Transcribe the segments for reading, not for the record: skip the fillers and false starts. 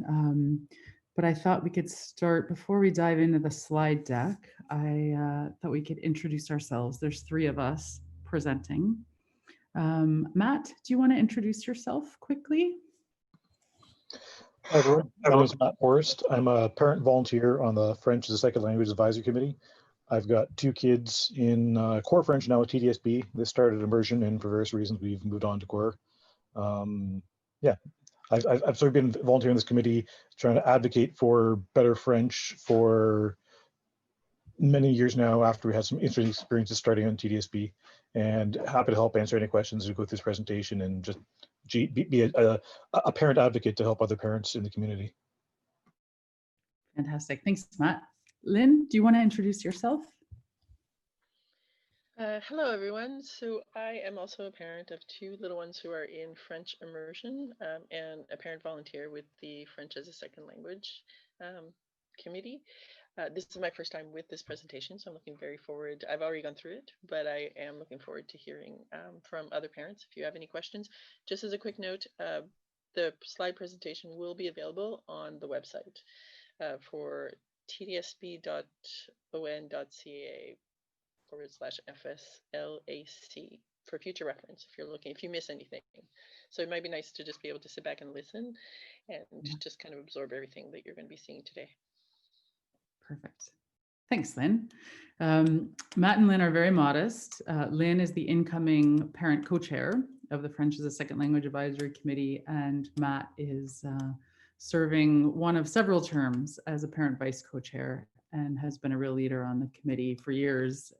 But I thought we could start, before we dive into the slide deck, I thought we could introduce ourselves. There's three of us presenting. Matt, do you want to introduce yourself quickly? Hi everyone, my name is Matt Forrest. I'm a parent volunteer on the French as a Second Language Advisory Committee. I've got two kids in core French now at TDSB. This started immersion, and for various reasons we've moved on to core. Yeah, I've sort of been volunteering in this committee, trying to advocate for better French for many years now after we had some interesting experiences starting on TDSB, and happy to help answer any questions as we go through this presentation and just be a parent advocate to help other parents in the community. Fantastic. Thanks, Matt. Lynn, do you want to introduce yourself? Hello, everyone. So I am also a parent of two little ones who are in French immersion and a parent volunteer with the French as a Second Language committee. This is my first time with this presentation, so I'm looking very forward. I've already gone through it, but I am looking forward to hearing from other parents if you have any questions. Just as a quick note, the slide presentation will be available on the website for tdsb.on.ca/FSLAC for future reference if you miss anything. So it might be nice to just be able to sit back and listen and just kind of absorb everything that you're going to be seeing today. Perfect. Thanks, Lynn. Matt and Lynn are very modest. Lynn is the incoming parent co-chair of the French as a Second Language Advisory Committee, and Matt is serving one of several terms as a parent vice co-chair and has been a real leader on the committee for years,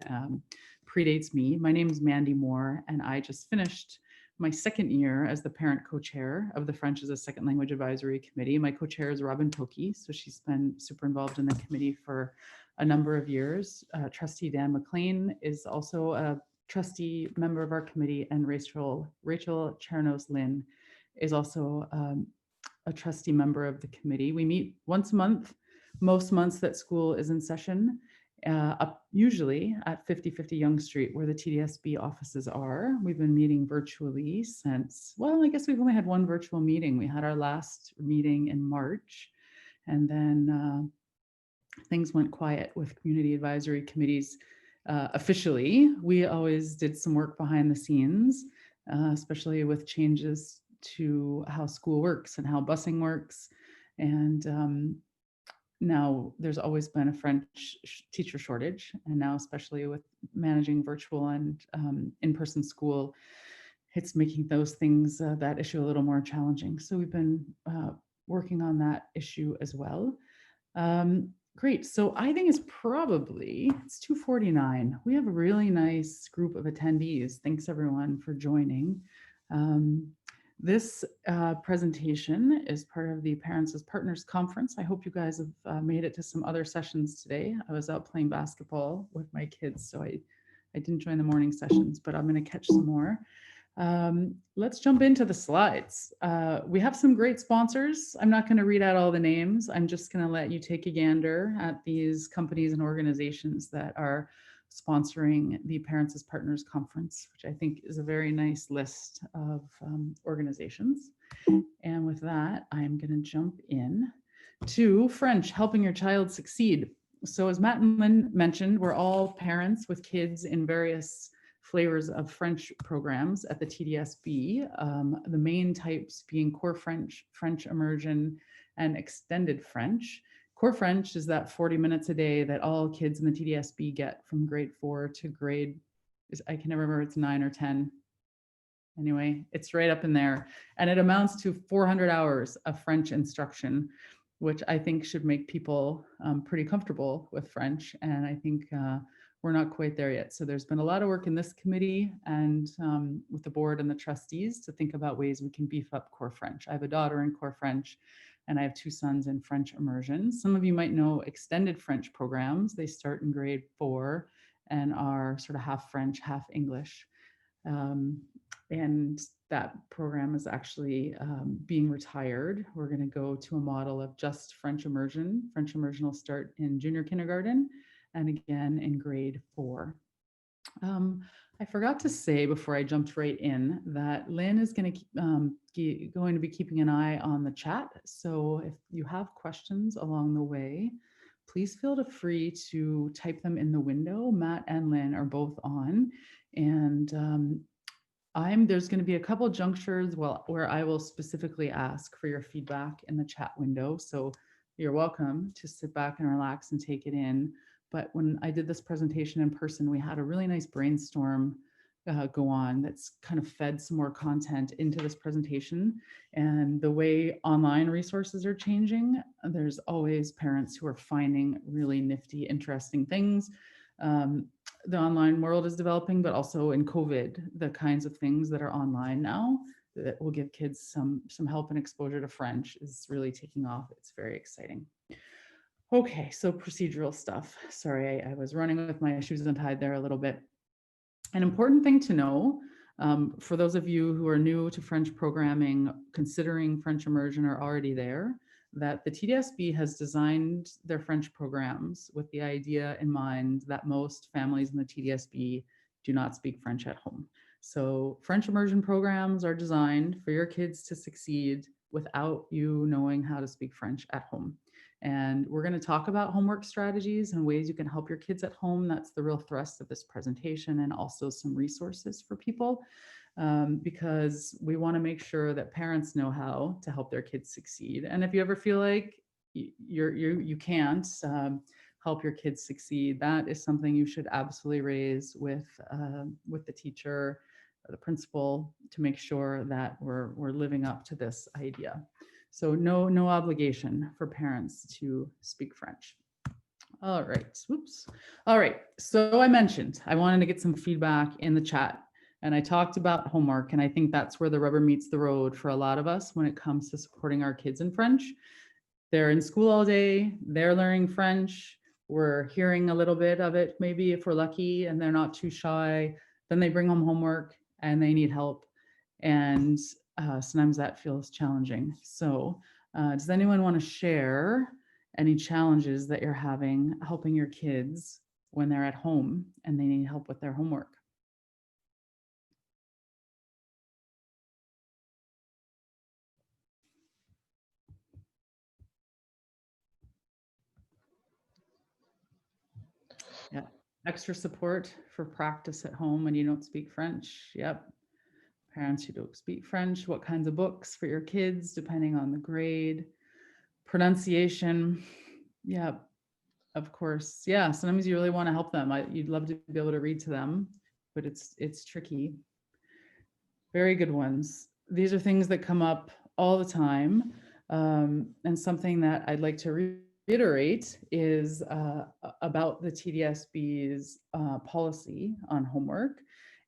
predates me. My name is Mandy Moore, and I just finished my second year as the parent co-chair of the French as a Second Language Advisory Committee. My co-chair is Robin Pokey, so she's been super involved in the committee for a number of years. Trustee Dan McLean is also a trustee member of our committee, and Rachel Chernos Lynn is also a trustee member of the committee. We meet once a month, most months that school is in session, usually at 5050 Yonge Street, where the TDSB offices are. We've been meeting virtually since, well, I guess we've only had one virtual meeting. We had our last meeting in March, and then things went quiet with community advisory committees. Officially, we always did some work behind the scenes, especially with changes to how school works and how busing works. And now there's always been a French teacher shortage, and now especially with managing virtual and in-person school, it's making those things, that issue a little more challenging. So we've been working on that issue as well. Great, so I think it's 2:49. We have a really nice group of attendees. Thanks everyone for joining. This presentation is part of the Parents as Partners Conference. I hope you guys have made it to some other sessions today. I was out playing basketball with my kids, so I didn't join the morning sessions, but I'm going to catch some more. Let's jump into the slides. We have some great sponsors. I'm not going to read out all the names. I'm just going to let you take a gander at these companies and organizations that are sponsoring the Parents as Partners Conference, which I think is a very nice list of organizations. And with that, I'm going to jump in to French, helping your child succeed. So as Matt and Lynn mentioned, we're all parents with kids in various flavors of French programs at the TDSB, the main types being core French, French immersion, and extended French. Core French is that 40 minutes a day that all kids in the TDSB get from grade 4 to grade, I can never remember, it's 9 or 10. Anyway, it's right up in there. And it amounts to 400 hours of French instruction, which I think should make people pretty comfortable with French. And I think we're not quite there yet. So there's been a lot of work in this committee and with the board and the trustees to think about ways we can beef up core French. I have a daughter in core French, and I have two sons in French immersion. Some of you might know extended French programs. They start in grade 4 and are sort of half French, half English. And that program is actually being retired. We're going to go to a model of just French immersion. French immersion will start in junior kindergarten and again in grade 4. I forgot to say before I jumped right in that Lynn is going to be keeping an eye on the chat. So if you have questions along the way, please feel free to type them in the window. Matt and Lynn are both on, and there's going to be a couple junctures where I will specifically ask for your feedback in the chat window. So you're welcome to sit back and relax and take it in. But when I did this presentation in person, we had a really nice brainstorm go on that's kind of fed some more content into this presentation. And the way online resources are changing, there's always parents who are finding really nifty, interesting things. The online world is developing, but also in COVID, the kinds of things that are online now that will give kids some help and exposure to French is really taking off. It's very exciting. Okay, so procedural stuff. Sorry, I was running with my shoes untied there a little bit. An important thing to know for those of you who are new to French programming, considering French immersion or already there, that the TDSB has designed their French programs with the idea in mind that most families in the TDSB do not speak French at home. So French immersion programs are designed for your kids to succeed without you knowing how to speak French at home. And we're going to talk about homework strategies and ways you can help your kids at home. That's the real thrust of this presentation, and also some resources for people, because we want to make sure that parents know how to help their kids succeed. And if you ever feel like you can't help your kids succeed, that is something you should absolutely raise with the teacher or the principal to make sure that we're living up to this idea. So no obligation for parents to speak French. All right, whoops. All right, so I mentioned I wanted to get some feedback in the chat, and I talked about homework, and I think that's where the rubber meets the road for a lot of us when it comes to supporting our kids in French. They're in school all day, they're learning French, we're hearing a little bit of it, maybe if we're lucky and they're not too shy, then they bring home homework and they need help. And sometimes that feels challenging. So does anyone want to share any challenges that you're having helping your kids when they're at home and they need help with their homework? Yeah, extra support for practice at home when you don't speak French. Yep. Parents who don't speak French, what kinds of books for your kids, depending on the grade. Pronunciation. Yeah, of course. Yeah, sometimes you really want to help them. You'd love to be able to read to them, but it's tricky. Very good ones. These are things that come up all the time. And something that I'd like to reiterate is about the TDSB's policy on homework.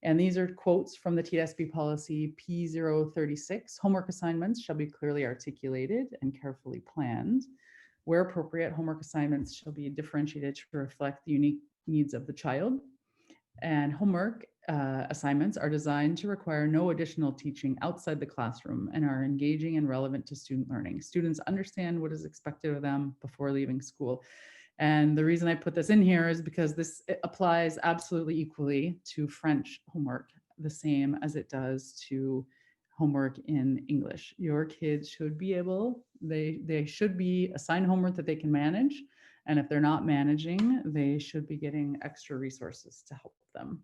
And these are quotes from the TDSB policy P036. Homework assignments shall be clearly articulated and carefully planned. Where appropriate, homework assignments shall be differentiated to reflect the unique needs of the child. And homework assignments are designed to require no additional teaching outside the classroom and are engaging and relevant to student learning. Students understand what is expected of them before leaving school. And the reason I put this in here is because this applies absolutely equally to French homework, the same as it does to homework in English. Your kids should be able, they should be assigned homework that they can manage. And if they're not managing, they should be getting extra resources to help them.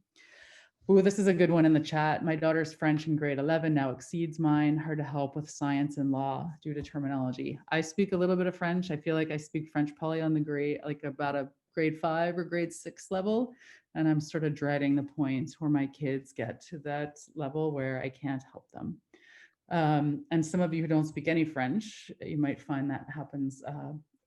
Ooh, this is a good one in the chat. My daughter's French in grade 11 now exceeds mine. Her to help with science and law due to terminology. I speak a little bit of French. I feel like I speak French probably on the grade, like about a grade 5 or grade 6 level. And I'm sort of dreading the point where my kids get to that level where I can't help them. And some of you who don't speak any French, you might find that happens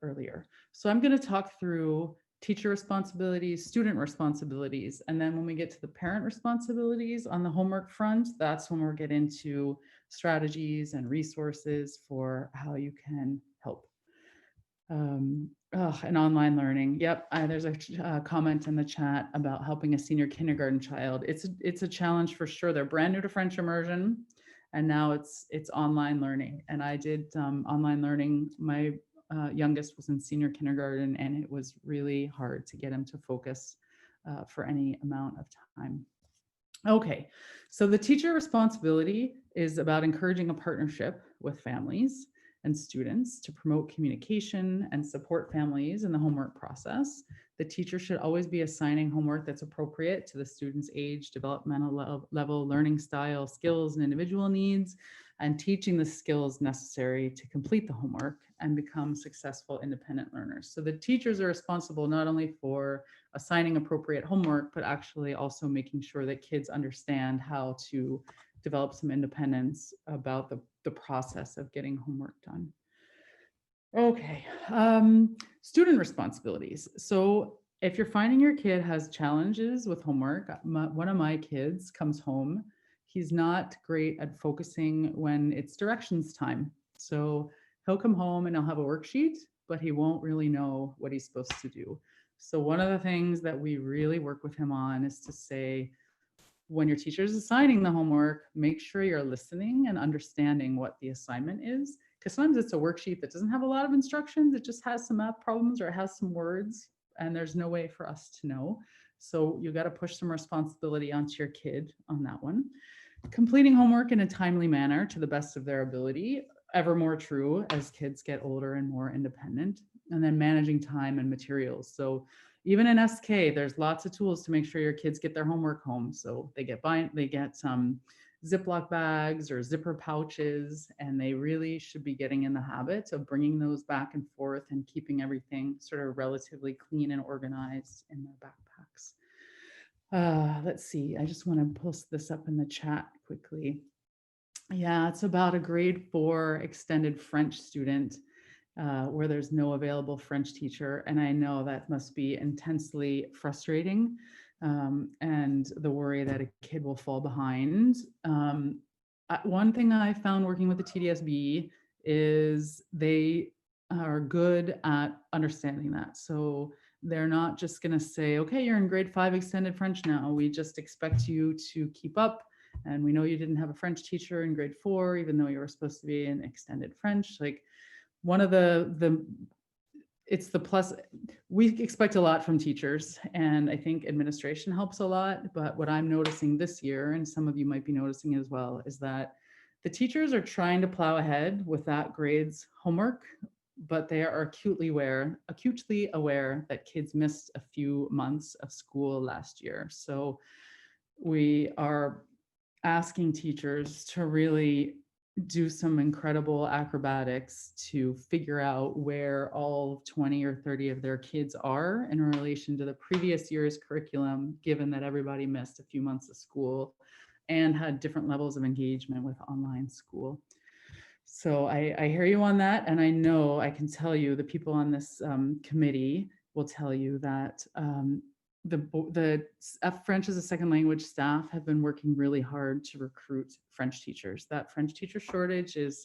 earlier. So I'm going to talk through teacher responsibilities, student responsibilities, and then when we get to the parent responsibilities on the homework front, that's when we'll get into strategies and resources for how you can help. And online learning. Yep, there's a comment in the chat about helping a senior kindergarten child. It's a challenge for sure. They're brand new to French immersion, and now it's online learning. And I did online learning. My youngest was in senior kindergarten, and it was really hard to get him to focus for any amount of time. Okay, so the teacher responsibility is about encouraging a partnership with families and students to promote communication and support families in the homework process. The teacher should always be assigning homework that's appropriate to the student's age, developmental level, learning style, skills, and individual needs, and teaching the skills necessary to complete the homework and become successful independent learners. So the teachers are responsible not only for assigning appropriate homework, but actually also making sure that kids understand how to develop some independence about the process of getting homework done. Okay, student responsibilities. So if you're finding your kid has challenges with homework, one of my kids comes home, he's not great at focusing when it's directions time. So he'll come home and he'll have a worksheet, but he won't really know what he's supposed to do. So one of the things that we really work with him on is to say, when your teacher is assigning the homework, make sure you're listening and understanding what the assignment is. Because sometimes it's a worksheet that doesn't have a lot of instructions. It just has some math problems or it has some words, and there's no way for us to know. So you got to push some responsibility onto your kid on that one. Completing homework in a timely manner to the best of their ability, ever more true as kids get older and more independent. And then managing time and materials. So even in SK, there's lots of tools to make sure your kids get their homework home. So they get some Ziploc bags or zipper pouches, and they really should be getting in the habit of bringing those back and forth and keeping everything sort of relatively clean and organized in their backpacks. Let's see, I just want to post this up in the chat quickly. Yeah, it's about a grade 4 extended French student where there's no available French teacher. And I know that must be intensely frustrating, and the worry that a kid will fall behind. One thing I found working with the TDSB is they are good at understanding that. So they're not just going to say, okay, you're in grade 5 extended French now. We just expect you to keep up. And we know you didn't have a French teacher in grade 4, even though you were supposed to be in extended French. Like, one of it's the plus, we expect a lot from teachers, and I think administration helps a lot. But what I'm noticing this year, and some of you might be noticing as well, is that the teachers are trying to plow ahead with that grade's homework, but they are acutely aware that kids missed a few months of school last year. So we are asking teachers to really do some incredible acrobatics to figure out where all 20 or 30 of their kids are in relation to the previous year's curriculum, given that everybody missed a few months of school and had different levels of engagement with online school. So I hear you on that. And I know I can tell you the people on this committee will tell you that the French as a second language staff have been working really hard to recruit French teachers. That French teacher shortage is,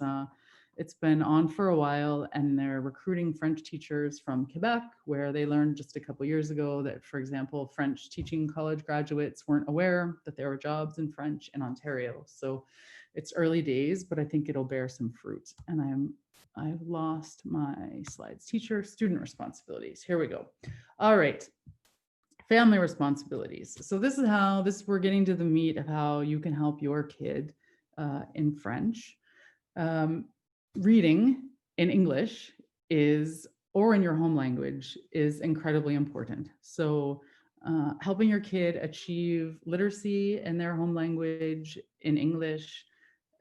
it's been on for a while, and they're recruiting French teachers from Quebec, where they learned just a couple years ago that, for example, French teaching college graduates weren't aware that there were jobs in French in Ontario. So it's early days, but I think it'll bear some fruit. And I've lost my slides. Teacher student responsibilities. Here we go. All right. Family responsibilities. So this is we're getting to the meat of how you can help your kid in French. Reading in English or in your home language is incredibly important. So helping your kid achieve literacy in their home language in English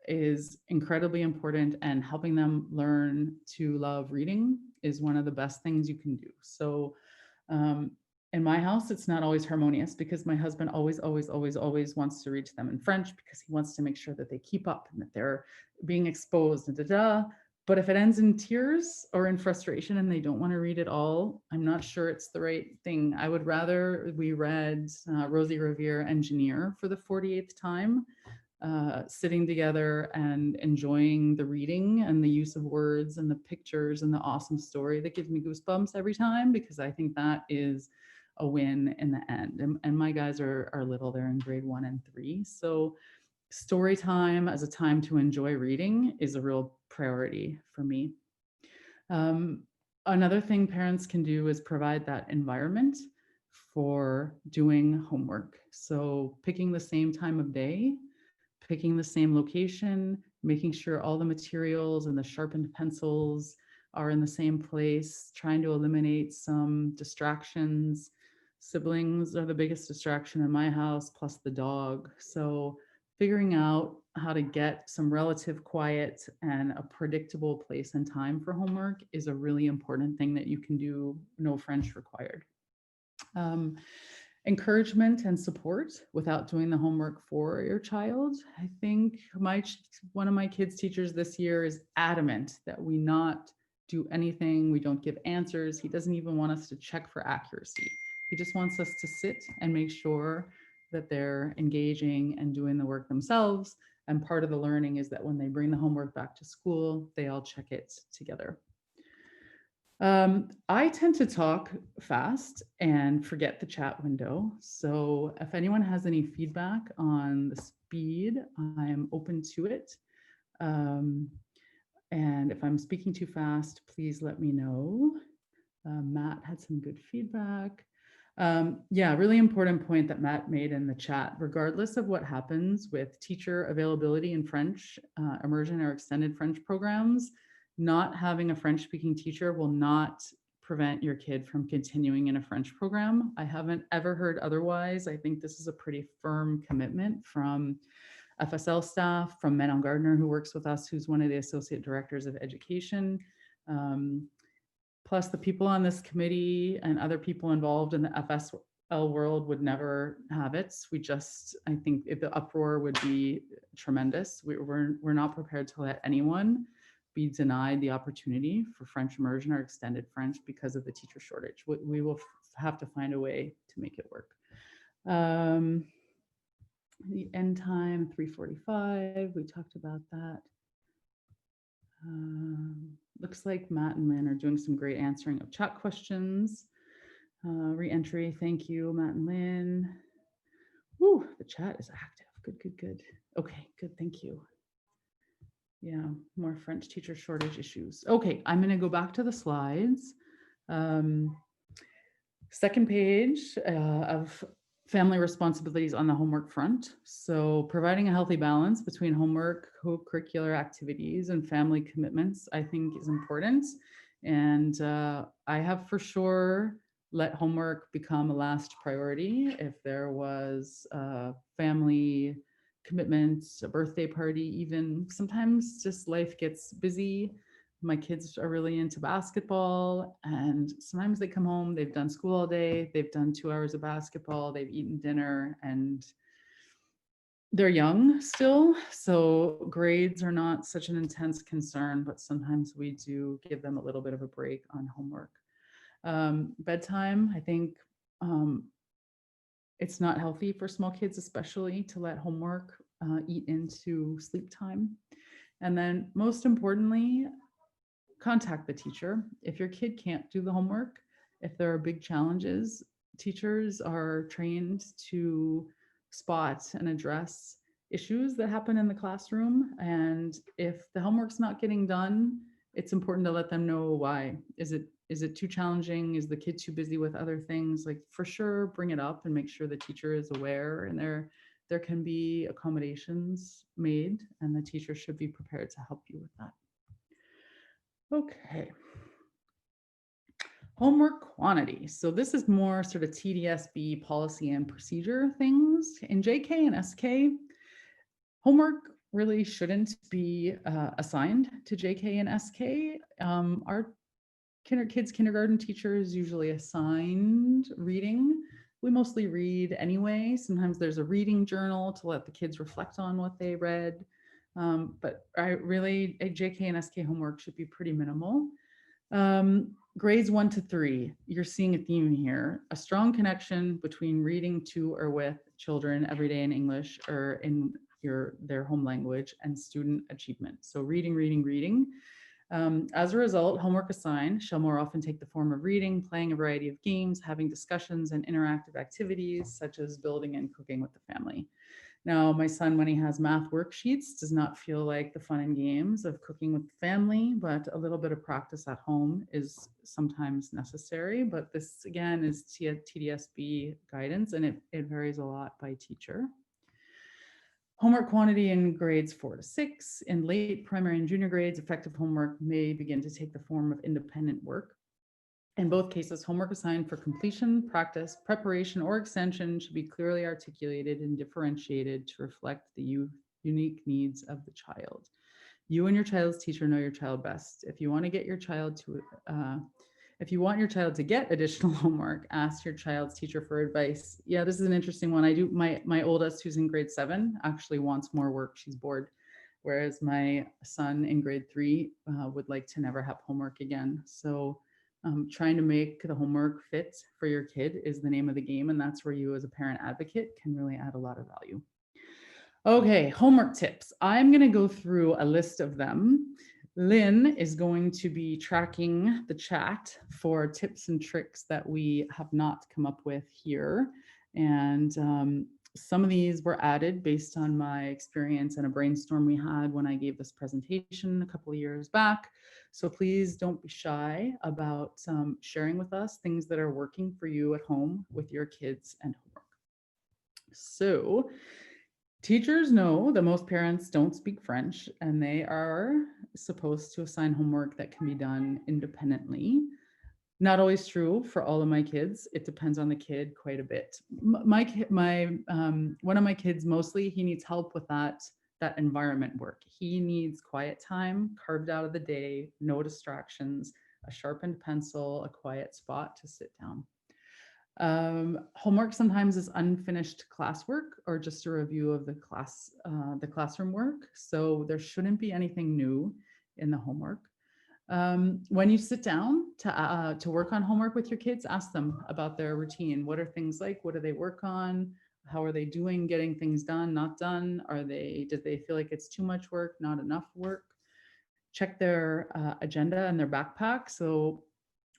is incredibly important, and helping them learn to love reading is one of the best things you can do. So in my house, it's not always harmonious because my husband always wants to read to them in French because he wants to make sure that they keep up and that they're being exposed and da-da. But if it ends in tears or in frustration and they don't want to read at all, I'm not sure it's the right thing. I would rather we read Rosie Revere Engineer for the 48th time, sitting together and enjoying the reading and the use of words and the pictures and the awesome story that gives me goosebumps every time, because I think that is a win in the end. And my guys are little, they're in grade 1 and 3. So story time as a time to enjoy reading is a real priority for me. Another thing parents can do is provide that environment for doing homework. So picking the same time of day, picking the same location, making sure all the materials and the sharpened pencils are in the same place, trying to eliminate some distractions. Siblings are the biggest distraction in my house, plus the dog. So figuring out how to get some relative quiet and a predictable place and time for homework is a really important thing that you can do, no French required. Um, Encouragement and support without doing the homework for your child. I think one of my kids' teachers this year is adamant that we not do anything. We don't give answers. He doesn't even want us to check for accuracy. He just wants us to sit and make sure that they're engaging and doing the work themselves. And part of the learning is that when they bring the homework back to school, they all check it together. I tend to talk fast and forget the chat window. So if anyone has any feedback on the speed, I'm open to it. And if I'm speaking too fast, please let me know. Matt had some good feedback. Yeah, really important point that Matt made in the chat. Regardless of what happens with teacher availability in French, immersion or extended French programs, not having a French speaking teacher will not prevent your kid from continuing in a French program. I haven't ever heard otherwise. I think this is a pretty firm commitment from FSL staff, from Manon Gardner, who works with us, who's one of the associate directors of education. Plus the people on this committee and other people involved in the FSL world would never have it. I think the uproar would be tremendous. We're not prepared to let anyone be denied the opportunity for French immersion or extended French because of the teacher shortage. We will have to find a way to make it work. The end time, 3:45, we talked about that. Looks like Matt and Lynn are doing some great answering of chat questions. Re-entry, thank you, Matt and Lynn. Woo, the chat is active. Good. Okay, good, thank you. Yeah, more French teacher shortage issues. Okay, I'm gonna go back to the slides. Second page of family responsibilities on the homework front. So providing a healthy balance between homework, co-curricular activities, and family commitments, I think is important. And I have for sure let homework become a last priority. If there was a family commitment, a birthday party, even sometimes just life gets busy. My kids are really into basketball, and sometimes they come home, they've done school all day, they've done 2 hours of basketball, they've eaten dinner, and they're young still. So grades are not such an intense concern, but sometimes we do give them a little bit of a break on homework. Bedtime, I think it's not healthy for small kids, especially to let homework eat into sleep time. And then most importantly, contact the teacher. If your kid can't do the homework, if there are big challenges, teachers are trained to spot and address issues that happen in the classroom. And if the homework's not getting done, it's important to let them know why. Is it too challenging? Is the kid too busy with other things? Like, for sure, bring it up and make sure the teacher is aware, and there can be accommodations made, and the teacher should be prepared to help you with that. Okay. Homework quantity. So this is more sort of TDSB policy and procedure things. In JK and SK, homework really shouldn't be assigned to JK and SK. Our kids' kindergarten teachers usually assigned reading. We mostly read anyway. Sometimes there's a reading journal to let the kids reflect on what they read. But JK and SK homework should be pretty minimal. Grades 1 to 3, you're seeing a theme here: a strong connection between reading to or with children every day in English or in their home language, and student achievement. So reading. As a result, homework assigned shall more often take the form of reading, playing a variety of games, having discussions and interactive activities such as building and cooking with the family. Now, my son, when he has math worksheets, does not feel like the fun and games of cooking with the family, but a little bit of practice at home is sometimes necessary. But this, again, is TDSB guidance, and it varies a lot by teacher. Homework quantity in grades 4 to 6. In late primary and junior grades, effective homework may begin to take the form of independent work. In both cases, homework assigned for completion, practice, preparation, or extension should be clearly articulated and differentiated to reflect the unique needs of the child. You and your child's teacher know your child best. If you want your child to get additional homework, ask your child's teacher for advice. Yeah, this is an interesting one. I do my oldest, who's in grade 7, actually wants more work. She's bored, whereas my son in grade 3 would like to never have homework again. So trying to make the homework fit for your kid is the name of the game, and that's where you as a parent advocate can really add a lot of value. Okay, homework tips. I'm going to go through a list of them. Lynn is going to be tracking the chat for tips and tricks that we have not come up with here. And some of these were added based on my experience and a brainstorm we had when I gave this presentation a couple of years back. So please don't be shy about sharing with us things that are working for you at home with your kids and homework. So teachers know that most parents don't speak French, and they are supposed to assign homework that can be done independently. Not always true for all of my kids. It depends on the kid quite a bit. One of my kids, mostly, he needs help with that environment work. He needs quiet time carved out of the day, no distractions, a sharpened pencil, a quiet spot to sit down. Homework sometimes is unfinished classwork or just a review of the classroom work. So there shouldn't be anything new in the homework. When you sit down to work on homework with your kids, ask them about their routine. What are things like? What do they work on? How are they doing getting things done, not done? Did they feel like it's too much work, not enough work? Check their agenda and their backpack. So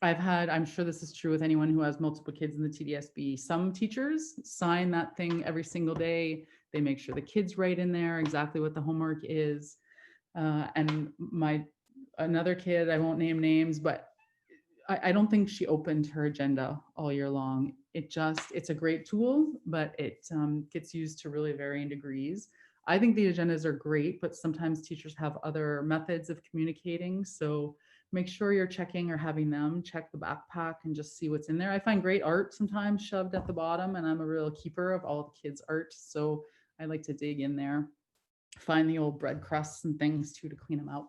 I'm sure this is true with anyone who has multiple kids in the TDSB. Some teachers sign that thing every single day. They make sure the kids write in there exactly what the homework is. And another kid, I won't name names, but I don't think she opened her agenda all year long. It's a great tool, but it gets used to really varying degrees. I think the agendas are great, but sometimes teachers have other methods of communicating. So make sure you're checking or having them check the backpack and just see what's in there. I find great art sometimes shoved at the bottom, and I'm a real keeper of all the kids' art. So I like to dig in there, find the old bread crusts and things too to clean them out.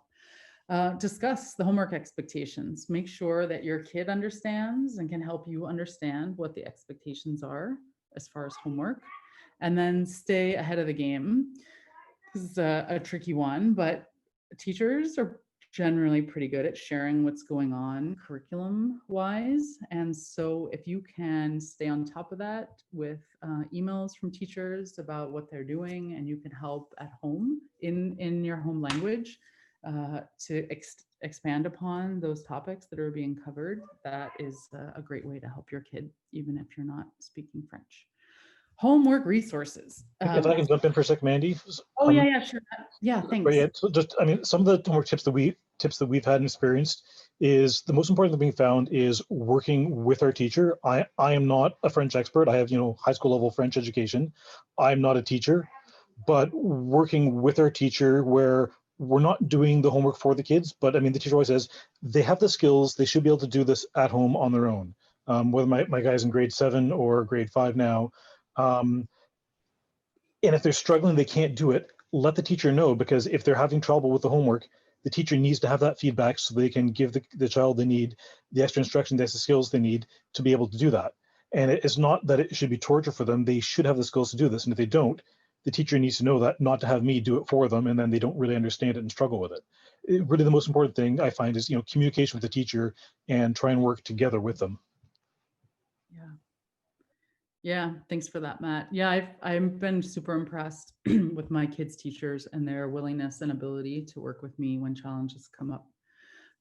Discuss the homework expectations. Make sure that your kid understands and can help you understand what the expectations are as far as homework, and then stay ahead of the game. This is a tricky one, but teachers are generally pretty good at sharing what's going on curriculum wise. And so if you can stay on top of that with emails from teachers about what they're doing, and you can help at home in your home language, to expand upon those topics that are being covered, that is a great way to help your kid, even if you're not speaking French. Homework resources. If I can jump in for a sec, Mandy. Oh, yeah, sure. Yeah, thanks. Right, yeah. So just, I mean, some of the homework tips that we've had and experienced is the most important thing being found is working with our teacher. I am not a French expert. I have, high school level French education. I'm not a teacher, but working with our teacher where we're not doing the homework for the kids, but I mean, the teacher always says they have the skills, they should be able to do this at home on their own. Whether my guy's in grade 7 or grade 5 now. And if they're struggling, they can't do it, let the teacher know, because if they're having trouble with the homework, the teacher needs to have that feedback so they can give the child the extra instruction, the skills they need to be able to do that. And it's not that it should be torture for them. They should have the skills to do this. And if they don't, the teacher needs to know that, not to have me do it for them, and then they don't really understand it and struggle with it. Really, the most important thing I find is, communication with the teacher and try and work together with them. Yeah. Yeah, thanks for that, Matt. Yeah, I've been super impressed with my kids' teachers and their willingness and ability to work with me when challenges come up.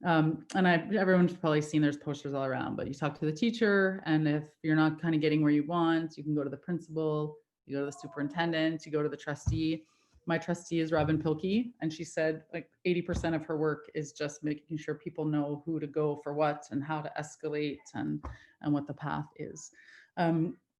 And everyone's probably seen there's posters all around, but you talk to the teacher, and if you're not kind of getting where you want, you can go to the principal. You go to the superintendent, you go to the trustee. My trustee is Robin Pilkey, and she said like 80% of her work is just making sure people know who to go for what and how to escalate and what the path is.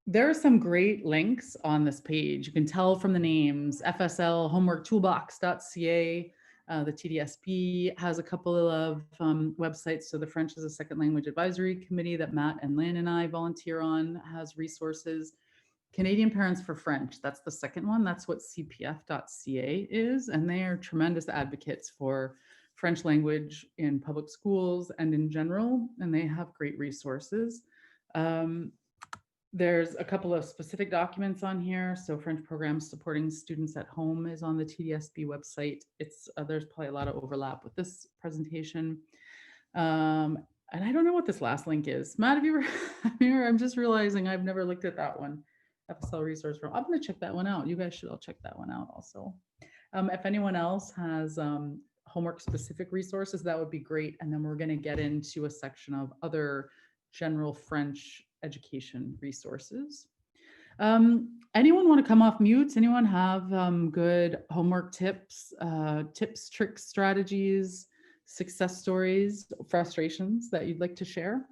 There are some great links on this page. You can tell from the names: FSL, homeworktoolbox.ca. The TDSB has a couple of websites. So the French as a Second Language Advisory Committee that Matt and Lynn and I volunteer on has resources. Canadian Parents for French, that's the second one. That's what cpf.ca is. And they are tremendous advocates for French language in public schools and in general. And they have great resources. There's a couple of specific documents on here. So French programs supporting students at home is on the TDSB website. It's there's probably a lot of overlap with this presentation. And I don't know what this last link is. Matt, have you ever, I'm just realizing I've never looked at that one. FSL resource room. I'm gonna check that one out. You guys should all check that one out also. If anyone else has homework specific resources, that would be great. And then we're gonna get into a section of other general French education resources. Anyone want to come off mute? Anyone have good homework tips, tricks, strategies, success stories, frustrations that you'd like to share?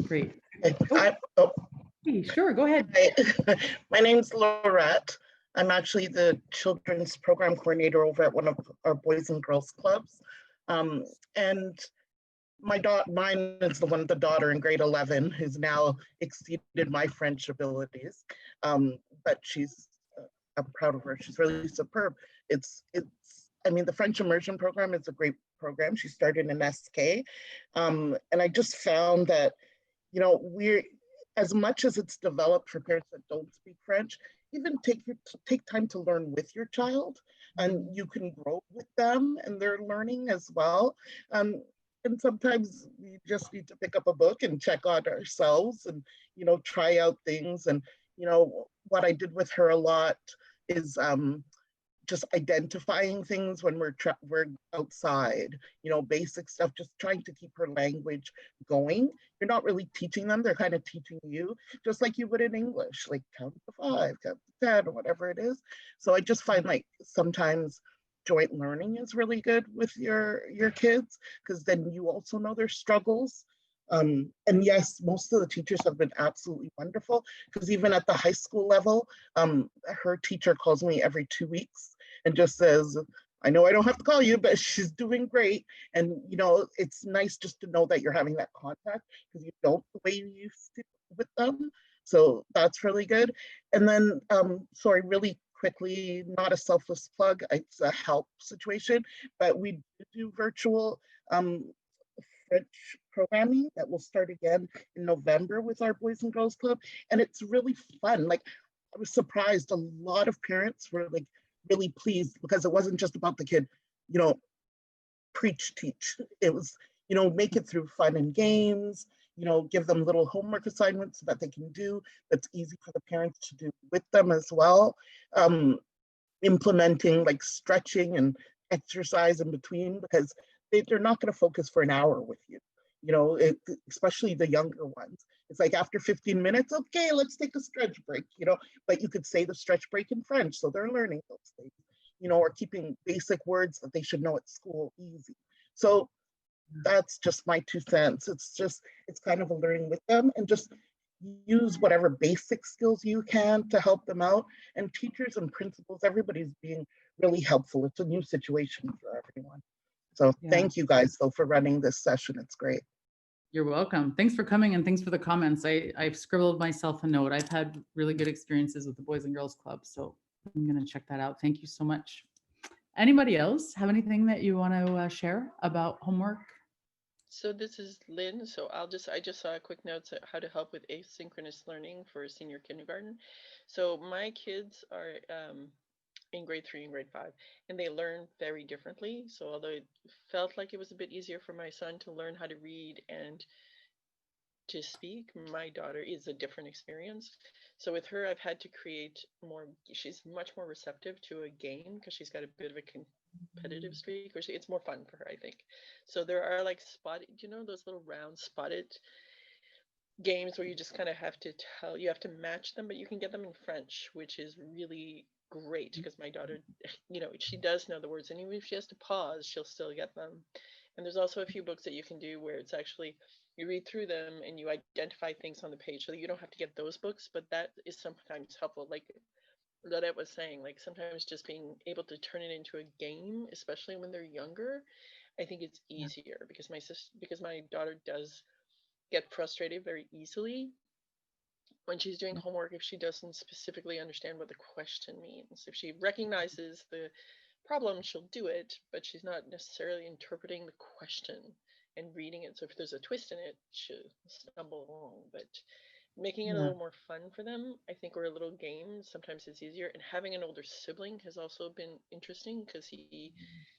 Great. Hey, sure, go ahead. My name's Laurette. I'm actually the children's program coordinator over at one of our Boys and Girls Clubs. And mine is the daughter in grade 11 who's now exceeded my French abilities. But I'm proud of her. She's really superb. I mean, the French immersion program is a great program. She started in SK. And I just found that, you know, as much as it's developed for parents that don't speak French, even take time to learn with your child, and you can grow with them and their learning as well. And sometimes we just need to pick up a book and check on ourselves and, you know, try out things. And, you know, what I did with her a lot is just identifying things when we're outside, you know, basic stuff, just trying to keep her language going. You're not really teaching them, they're kind of teaching you, just like you would in English, like count to 5, count to 10, or whatever it is. So I just find like sometimes joint learning is really good with your kids, because then you also know their struggles. And yes, most of the teachers have been absolutely wonderful, because even at the high school level, her teacher calls me every 2 weeks and just says, I know I don't have to call you, but she's doing great. And, you know, it's nice just to know that you're having that contact, because you don't the way you used to with them. So that's really good. And then, sorry, really quickly, not a selfless plug, it's a help situation, but we do virtual French programming that will start again in November with our Boys and Girls Club. And it's really fun. Like, I was surprised. A lot of parents were like really pleased, because it wasn't just about the kid, you know, preach, teach. It was, you know, make it through fun and games, you know, give them little homework assignments that they can do that's easy for the parents to do with them as well. Implementing like stretching and exercise in between, because they're not going to focus for an hour with you, you know, especially the younger ones. It's like after 15 minutes, okay, let's take a stretch break, you know, but you could say the stretch break in French, so they're learning those things, you know, or keeping basic words that they should know at school easy. So that's just my 2 cents. It's kind of a learning with them, and just use whatever basic skills you can to help them out. And teachers and principals, everybody's being really helpful. It's a new situation for everyone. So thank you guys though for running this session. It's great. You're welcome. Thanks for coming, and thanks for the comments. I've scribbled myself a note. I've had really good experiences with the Boys and Girls Club, so I'm going to check that out. Thank you so much. Anybody else have anything that you want to share about homework? So this is Lynn. So I just saw a quick note on how to help with asynchronous learning for senior kindergarten. So my kids are in grade 3 and grade 5, and they learn very differently. So although it felt like it was a bit easier for my son to learn how to read and to speak. My daughter is a different experience. So with her, I've had to create more, she's much more receptive to a game because she's got a bit of a competitive streak, or it's more fun for her, I think. So there are like spotted, you know, those little round spotted games where you just kind of have to you have to match them, but you can get them in French, which is really great because my daughter, you know, she does know the words, and even if she has to pause, she'll still get them. And there's also a few books that you can do where it's actually, you read through them and you identify things on the page, so you don't have to get those books, but that is sometimes helpful. Like Lynette was saying, like sometimes just being able to turn it into a game, especially when they're younger, I think it's easier because my daughter does get frustrated very easily when she's doing homework if she doesn't specifically understand what the question means. If she recognizes the problem, she'll do it, but she's not necessarily interpreting the question and reading it. So if there's a twist in it, she'll stumble along. But making it a Yeah. little more fun for them, I think, or a little game, sometimes it's easier. And having an older sibling has also been interesting because he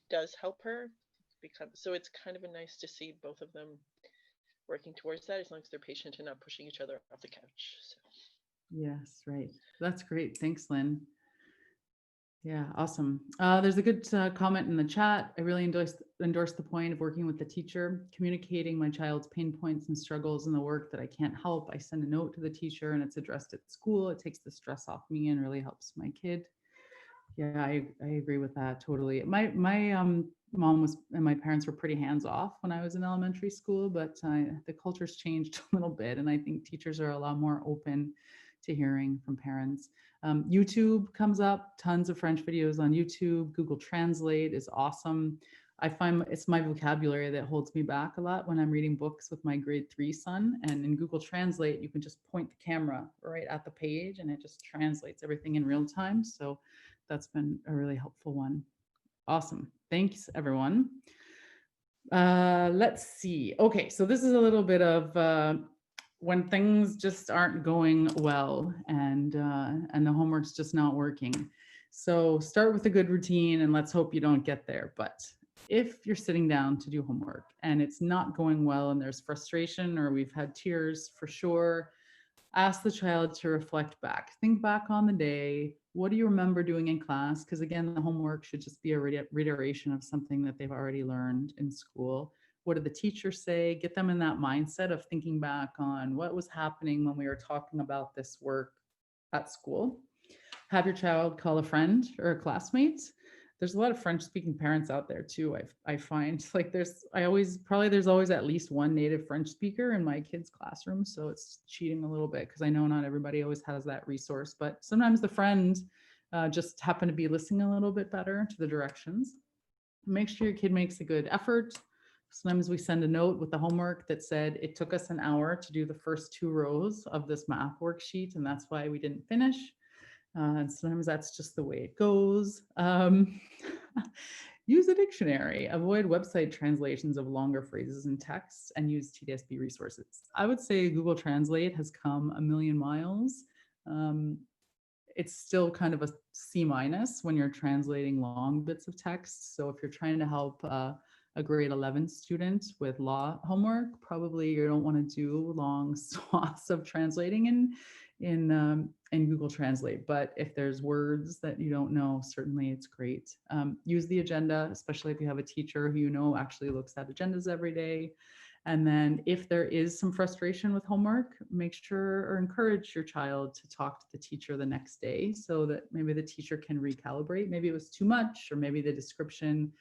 does help her. So it's kind of nice to see both of them working towards that, as long as they're patient and not pushing each other off the couch. So. Yes, right. That's great. Thanks, Lynn. Yeah, awesome. There's a good comment in the chat. I really endorse the point of working with the teacher, communicating my child's pain points and struggles in the work that I can't help. I send a note to the teacher and it's addressed at school. It takes the stress off me and really helps my kid. Yeah, I agree with that totally. My mom was and my parents were pretty hands off when I was in elementary school, but the culture's changed a little bit, and I think teachers are a lot more open to hearing from parents. YouTube comes up, tons of French videos on YouTube. Google Translate is awesome. I find it's my vocabulary that holds me back a lot when I'm reading books with my grade 3 son. And in Google Translate, you can just point the camera right at the page and it just translates everything in real time. So that's been a really helpful one. Awesome. Thanks, everyone. Let's see. Okay, so this is a little bit of when things just aren't going well and the homework's just not working. So start with a good routine and let's hope you don't get there. But if you're sitting down to do homework and it's not going well and there's frustration or we've had tears for sure, ask the child to reflect back. Think back on the day. What do you remember doing in class? Because again, the homework should just be a reiteration of something that they've already learned in school. What did the teacher say? Get them in that mindset of thinking back on what was happening when we were talking about this work at school. Have your child call a friend or a classmate. There's a lot of French speaking parents out there too. I find like there's always at least one native French speaker in my kids' classroom. So it's cheating a little bit because I know not everybody always has that resource, but sometimes the friend just happen to be listening a little bit better to the directions. Make sure your kid makes a good effort. Sometimes we send a note with the homework that said it took us an hour to do the first 2 rows of this math worksheet, and that's why we didn't finish. And sometimes that's just the way it goes. Use a dictionary, avoid website translations of longer phrases and texts, and use TDSB resources. I would say Google Translate has come a million miles. It's still kind of a C- when you're translating long bits of text. So if you're trying to help a grade 11 student with law homework, probably you don't want to do long swaths of translating in Google Translate. But if there's words that you don't know, certainly it's great. Use the agenda, especially if you have a teacher who you know actually looks at agendas every day. And then if there is some frustration with homework, make sure or encourage your child to talk to the teacher the next day so that maybe the teacher can recalibrate. Maybe it was too much, or maybe the description,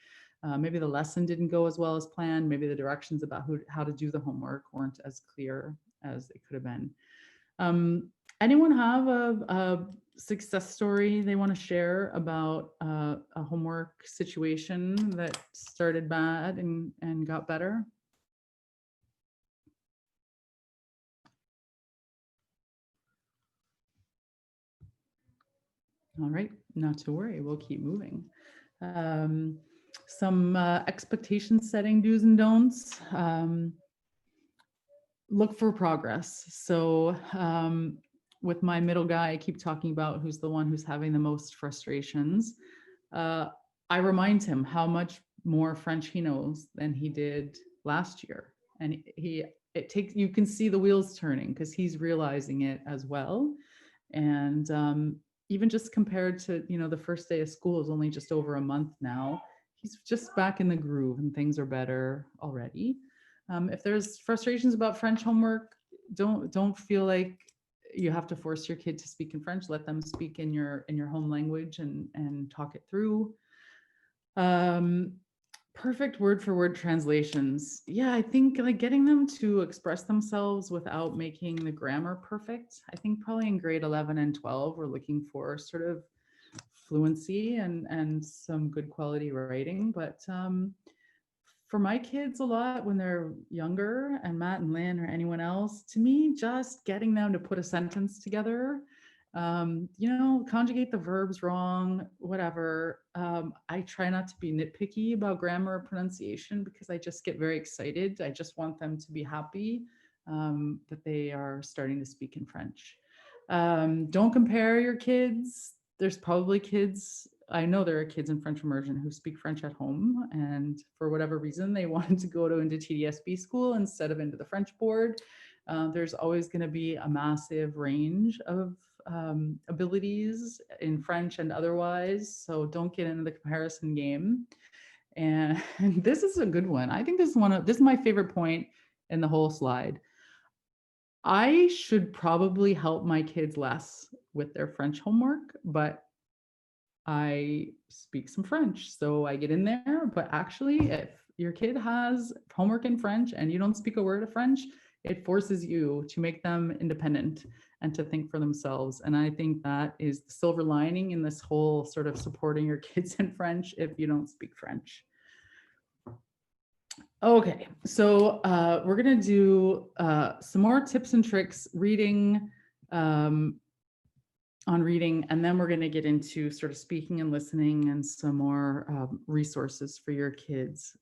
maybe the lesson didn't go as well as planned. Maybe the directions about how to do the homework weren't as clear as it could have been. Anyone have a success story they want to share about a homework situation that started bad and got better? All right, not to worry, we'll keep moving. Some expectation setting do's and don'ts. Look for progress. So with my middle guy, I keep talking about who's the one who's having the most frustrations. I remind him how much more French he knows than he did last year. And it takes, you can see the wheels turning because he's realizing it as well. And even just compared to, the first day of school is only just over a month now. He's just back in the groove and things are better already. If there's frustrations about French homework, don't feel like you have to force your kid to speak in French. Let them speak in your home language and talk it through. Perfect word for word translations. Yeah, I think like getting them to express themselves without making the grammar perfect. I think probably in grade 11 and 12, we're looking for sort of fluency and some good quality writing. But for my kids a lot when they're younger, and Matt and Lynn or anyone else, to me, just getting them to put a sentence together, conjugate the verbs wrong, whatever. I try not to be nitpicky about grammar or pronunciation because I just get very excited. I just want them to be happy that they are starting to speak in French. Don't compare your kids. There's probably kids, I know there are kids in French immersion who speak French at home, and for whatever reason, they wanted to go into TDSB school instead of into the French board. There's always going to be a massive range of abilities in French and otherwise, so don't get into the comparison game. And this is a good one. I think this is my favorite point in the whole slide. I should probably help my kids less with their French homework, but I speak some French, so I get in there. But actually, if your kid has homework in French and you don't speak a word of French, it forces you to make them independent and to think for themselves. And I think that is the silver lining in this whole sort of supporting your kids in French if you don't speak French. Okay, so we're gonna do some more tips and tricks reading, on reading, and then we're going to get into sort of speaking and listening and some more resources for your kids.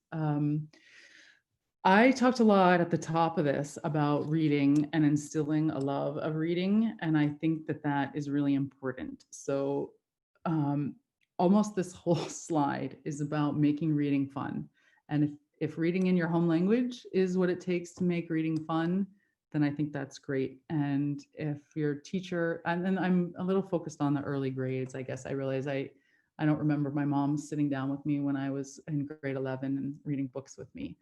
I talked a lot at the top of this about reading and instilling a love of reading, and I think that that is really important. So almost this whole slide is about making reading fun. And if reading in your home language is what it takes to make reading fun, then I think that's great. And if your teacher, and then I'm a little focused on the early grades, I guess I realize I don't remember my mom sitting down with me when I was in grade 11 and reading books with me.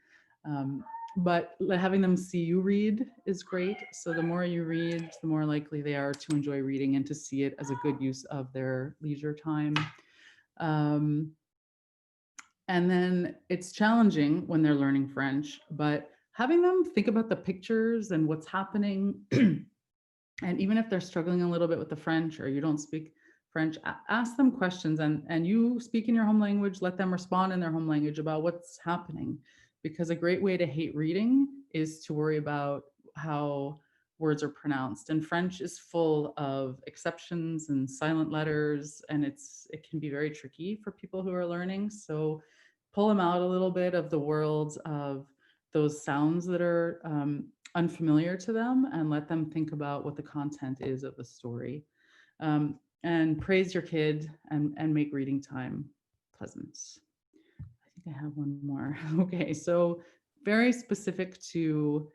But having them see you read is great. So the more you read, the more likely they are to enjoy reading and to see it as a good use of their leisure time. And then it's challenging when they're learning French, but having them think about the pictures and what's happening. And even if they're struggling a little bit with the French or you don't speak French, ask them questions, and you speak in your home language, let them respond in their home language about what's happening. Because a great way to hate reading is to worry about how words are pronounced. And French is full of exceptions and silent letters, and it can be very tricky for people who are learning. So pull them out a little bit of the world of those sounds that are unfamiliar to them and let them think about what the content is of the story. And praise your kid and make reading time pleasant. I think I have one more. Okay, so very specific to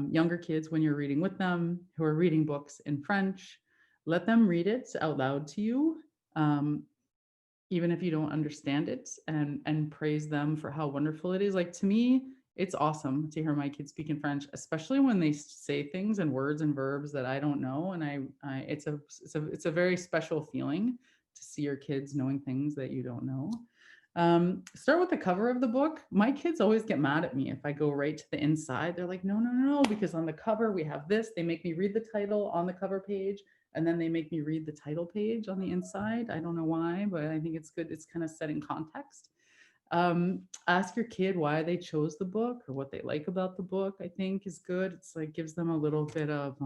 younger kids when you're reading with them who are reading books in French, let them read it out loud to you, even if you don't understand it, and praise them for how wonderful it is. Like, to me, it's awesome to hear my kids speak in French, especially when they say things and words and verbs that I don't know. And it's a very special feeling to see your kids knowing things that you don't know. Start with the cover of the book. My kids always get mad at me if I go right to the inside. They're like, no, because on the cover we have this. They make me read the title on the cover page, and then they make me read the title page on the inside. I don't know why, but I think it's good. It's kind of setting context. Ask your kid why they chose the book or what they like about the book. I think is good. It's like gives them a little bit of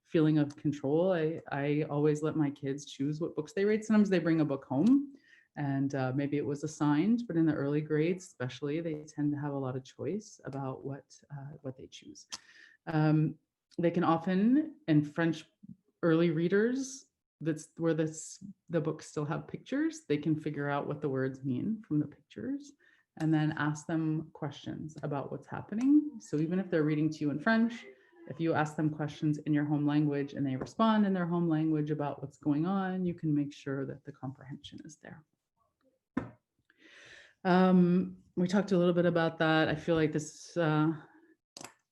feeling of control. I always let my kids choose what books they read. Sometimes they bring a book home, and maybe it was assigned, but in the early grades especially, they tend to have a lot of choice about what they choose. They can often, in French early readers, that's where the books still have pictures, they can figure out what the words mean from the pictures. and then ask them questions about what's happening. So even if they're reading to you in French, if you ask them questions in your home language and they respond in their home language about what's going on, you can make sure that the comprehension is there. We talked a little bit about that. I feel like this,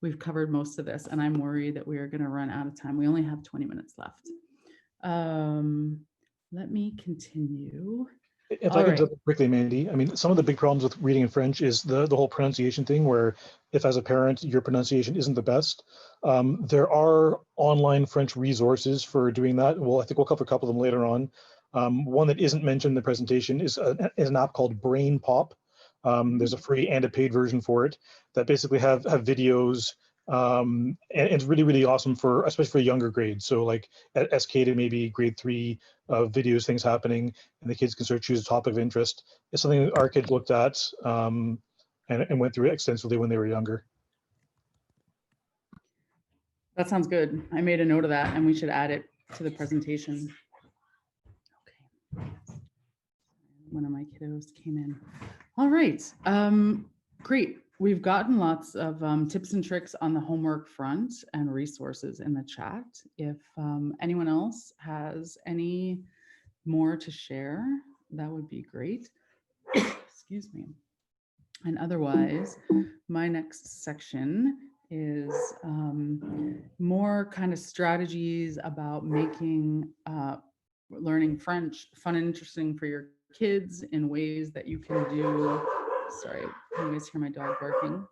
we've covered most of this, and I'm worried that we are going to run out of time. We only have 20 minutes left. Let me continue. If I could jump in quickly, Mandy, I mean, some of the big problems with reading in French is the whole pronunciation thing, where if as a parent, your pronunciation isn't the best, there are online French resources for doing that. Well, I think we'll cover a couple of them later on. One that isn't mentioned in the presentation is an app called Brain Pop. There's a free and a paid version for it that basically have videos, and it's really, really awesome for, especially for younger grades. So like at SK to maybe grade 3, videos, things happening, and the kids can sort of choose a topic of interest. It's something that our kids looked at and went through it extensively when they were younger. That sounds good. I made a note of that, and we should add it to the presentation. Okay. One of my kiddos came in. All right. Great. We've gotten lots of tips and tricks on the homework front and resources in the chat. If anyone else has any more to share, that would be great. Excuse me. And otherwise, my next section is more kind of strategies about making learning French fun and interesting for your kids in ways that you can do. Sorry, you guys hear my dog barking.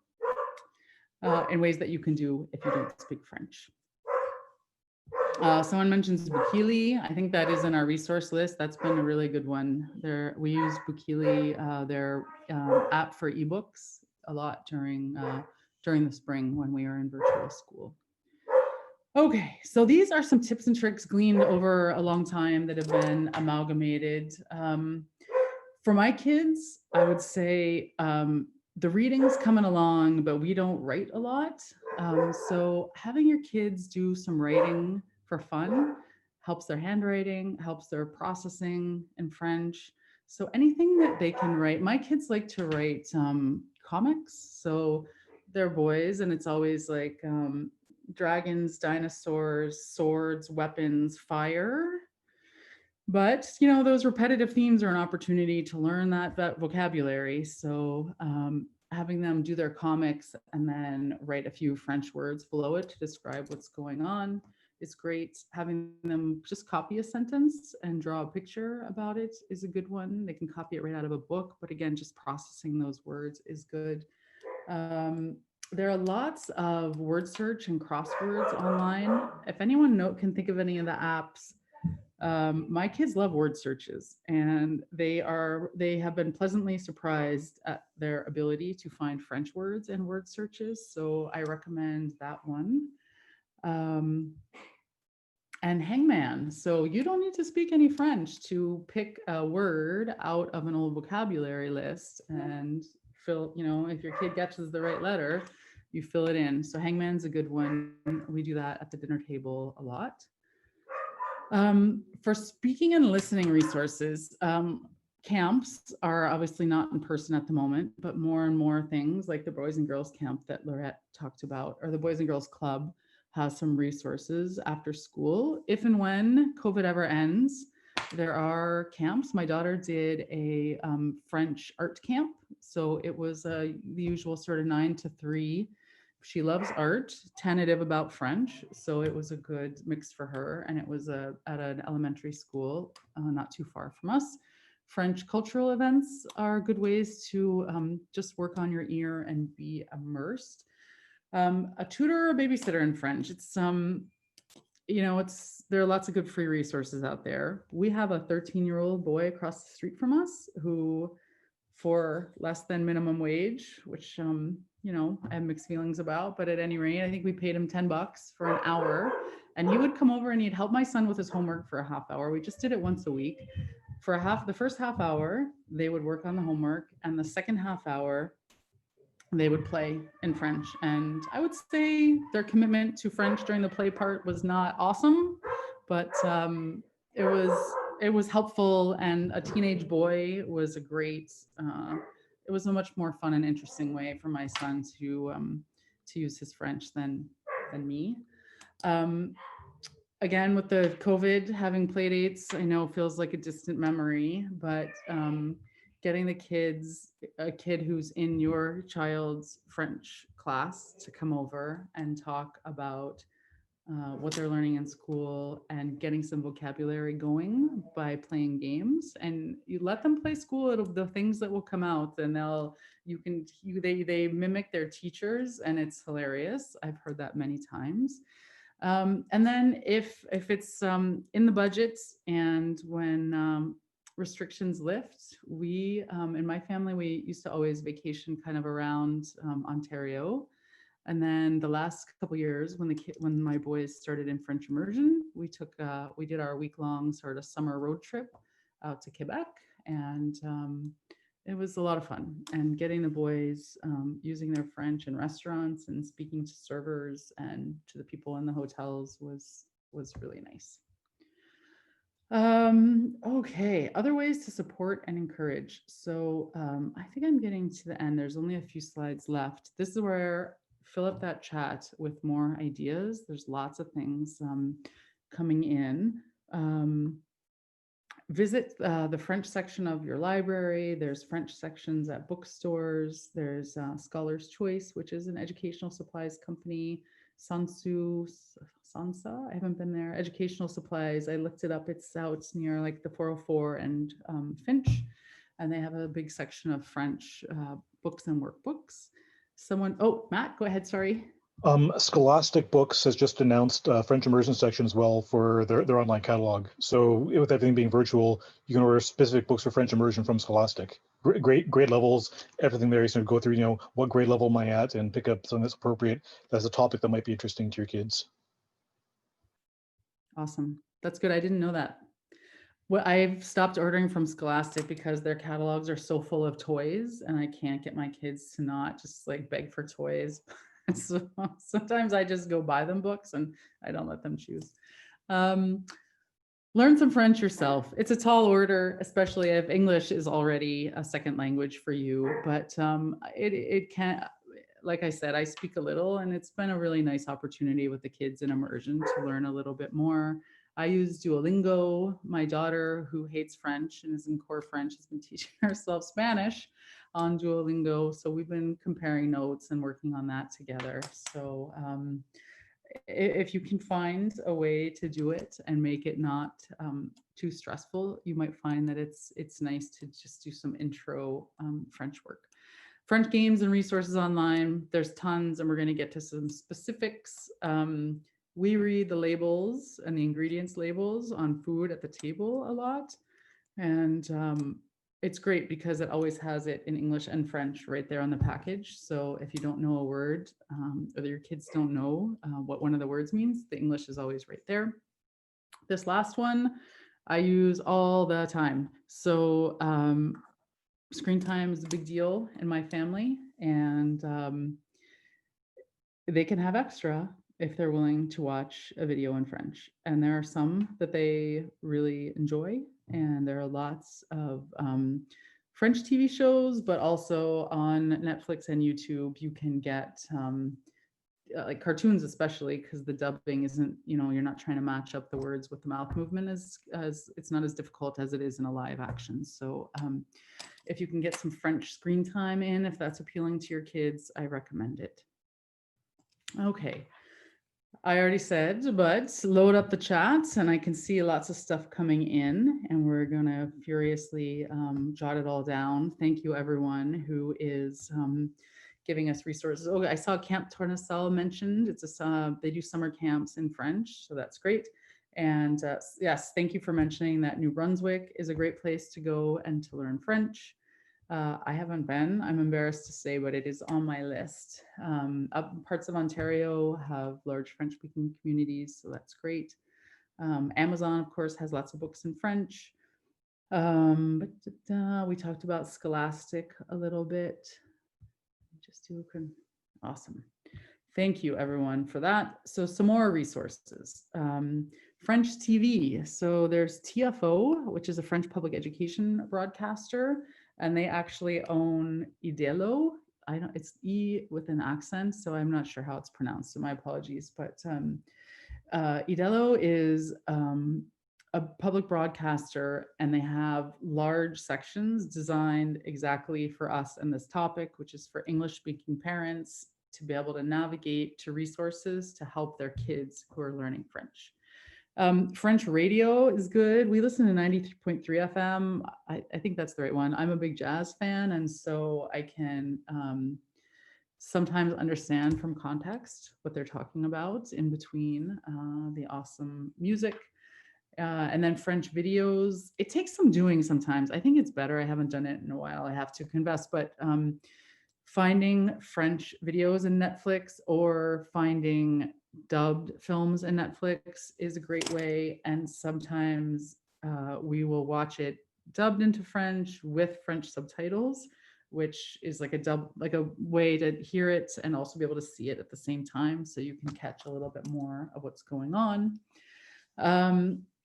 In ways that you can do if you don't speak French. Someone mentions Bookili. I think that is in our resource list. That's been a really good one. We use Bookili, their app for ebooks, a lot during the spring when we are in virtual school. Okay, so these are some tips and tricks gleaned over a long time that have been amalgamated. For my kids, I would say the reading's coming along, but we don't write a lot. So having your kids do some writing for fun helps their handwriting, helps their processing in French. So anything that they can write. My kids like to write comics. So they're boys, and it's always like dragons, dinosaurs, swords, weapons, fire. But, you know, those repetitive themes are an opportunity to learn that vocabulary. So having them do their comics and then write a few French words below it to describe what's going on is great. Having them just copy a sentence and draw a picture about it is a good one. They can copy it right out of a book, but again, just processing those words is good. There are lots of word search and crosswords online. If anyone can think of any of the apps, my kids love word searches, and they have been pleasantly surprised at their ability to find French words in word searches. So I recommend that one. And Hangman. So you don't need to speak any French to pick a word out of an old vocabulary list and fill, you know, if your kid catches the right letter, you fill it in. So Hangman's a good one. We do that at the dinner table a lot. For speaking and listening resources, camps are obviously not in person at the moment, but more and more things like the Boys and Girls Camp that Laurette talked about, or the Boys and Girls Club has some resources after school. If and when COVID ever ends, there are camps. My daughter did a French art camp. So it was the usual sort of 9 to 3. She loves art, tentative about French. So it was a good mix for her. And it was at an elementary school not too far from us. French cultural events are good ways to just work on your ear and be immersed. A tutor or a babysitter in French. It's you know, there are lots of good free resources out there. We have a 13-year-old boy across the street from us who, for less than minimum wage, which you know, I have mixed feelings about, but at any rate, I think we paid him $10 for an hour, and he would come over and he'd help my son with his homework for a half hour. We just did it once a week. For the first half hour, they would work on the homework, and the second half hour, they would play in French. And I would say their commitment to French during the play part was not awesome, but it was helpful. And a teenage boy was a great it was a much more fun and interesting way for my son to use his French than me. Um, Again, with the COVID having play dates, I know feels like a distant memory, but getting a kid who's in your child's French class to come over and talk about what they're learning in school and getting some vocabulary going by playing games, and you let them play school, the things that will come out, and they mimic their teachers, and it's hilarious. I've heard that many times. And then if it's in the budget and when restrictions lift, we in my family, we used to always vacation kind of around Ontario. And then the last couple years, when my boys started in French immersion, we did our week-long sort of summer road trip out to Quebec, and it was a lot of fun. And getting the boys using their French in restaurants and speaking to servers and to the people in the hotels was really nice. Okay, other ways to support and encourage. So I think I'm getting to the end. There's only a few slides left. This is where fill up that chat with more ideas. There's lots of things coming in. Visit the French section of your library. There's French sections at bookstores. There's Scholar's Choice, which is an educational supplies company. Sansa, I haven't been there. Educational supplies, I looked it up. It's out near like the 404 and Finch. And they have a big section of French books and workbooks. Matt, go ahead, sorry. Scholastic Books has just announced French immersion section as well for their online catalog. So with everything being virtual, you can order specific books for French immersion from Scholastic. Grade levels, everything there. So go through, what grade level am I at, and pick up something that's appropriate. That's a topic that might be interesting to your kids. Awesome. That's good. I didn't know that. Well, I've stopped ordering from Scholastic because their catalogs are so full of toys, and I can't get my kids to not just like beg for toys. So sometimes I just go buy them books and I don't let them choose. Learn some French yourself. It's a tall order, especially if English is already a second language for you, but it can, like I said, I speak a little, and it's been a really nice opportunity with the kids in immersion to learn a little bit more. I use Duolingo. My daughter, who hates French and is in core French, has been teaching herself Spanish on Duolingo. So we've been comparing notes and working on that together. So if you can find a way to do it and make it not too stressful, you might find that it's nice to just do some intro French work. French games and resources online, there's tons, and we're going to get to some specifics. We read the labels and the ingredients labels on food at the table a lot. And it's great because it always has it in English and French right there on the package. So if you don't know a word, or your kids don't know what one of the words means, the English is always right there. This last one I use all the time. So screen time is a big deal in my family, and they can have extra if they're willing to watch a video in French. And there are some that they really enjoy. And there are lots of French TV shows, but also on Netflix and YouTube, you can get like cartoons, especially because the dubbing isn't, you're not trying to match up the words with the mouth movement as it's not as difficult as it is in a live action. So if you can get some French screen time in, if that's appealing to your kids, I recommend it. Okay. I already said, but load up the chats, and I can see lots of stuff coming in, and we're going to furiously jot it all down. Thank you, everyone who is giving us resources. Oh, I saw Camp Tournesol mentioned. They do summer camps in French, so that's great. And yes, thank you for mentioning that New Brunswick is a great place to go and to learn French. I haven't been, I'm embarrassed to say, but it is on my list. Parts of Ontario have large French-speaking communities, so that's great. Amazon, of course, has lots of books in French. We talked about Scholastic a little bit. Awesome. Thank you, everyone, for that. So some more resources. French TV. So there's TFO, which is a French public education broadcaster. and they actually own Idelo. I don't, it's E with an accent, so I'm not sure how it's pronounced, so my apologies. But Idelo is a public broadcaster, and they have large sections designed exactly for us and this topic, which is for English speaking parents to be able to navigate to resources to help their kids who are learning French. French radio is good. We listen to 93.3 FM. I think that's the right one. I'm a big jazz fan, and so I can sometimes understand from context what they're talking about in between the awesome music. And then French videos. It takes some doing sometimes. I think it's better. I haven't done it in a while, I have to confess, but finding French videos in Netflix or finding dubbed films in Netflix is a great way. And sometimes we will watch it dubbed into French with French subtitles, which is like a way to hear it and also be able to see it at the same time, so you can catch a little bit more of what's going on.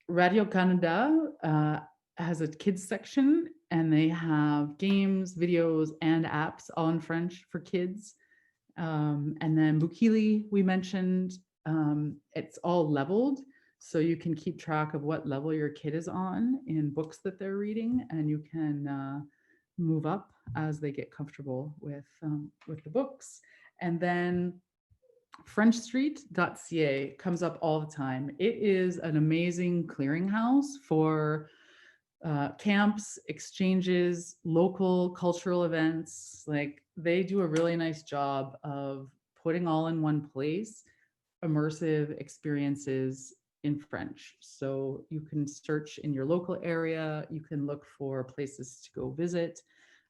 Radio Canada has a kids section, and they have games, videos, and apps all in French for kids. And then Bukili, we mentioned, it's all leveled, so you can keep track of what level your kid is on in books that they're reading, and you can move up as they get comfortable with the books. And then FrenchStreet.ca comes up all the time. It is an amazing clearinghouse for camps, exchanges, local cultural events. Like, they do a really nice job of putting all in one place immersive experiences in French. So you can search in your local area, you can look for places to go visit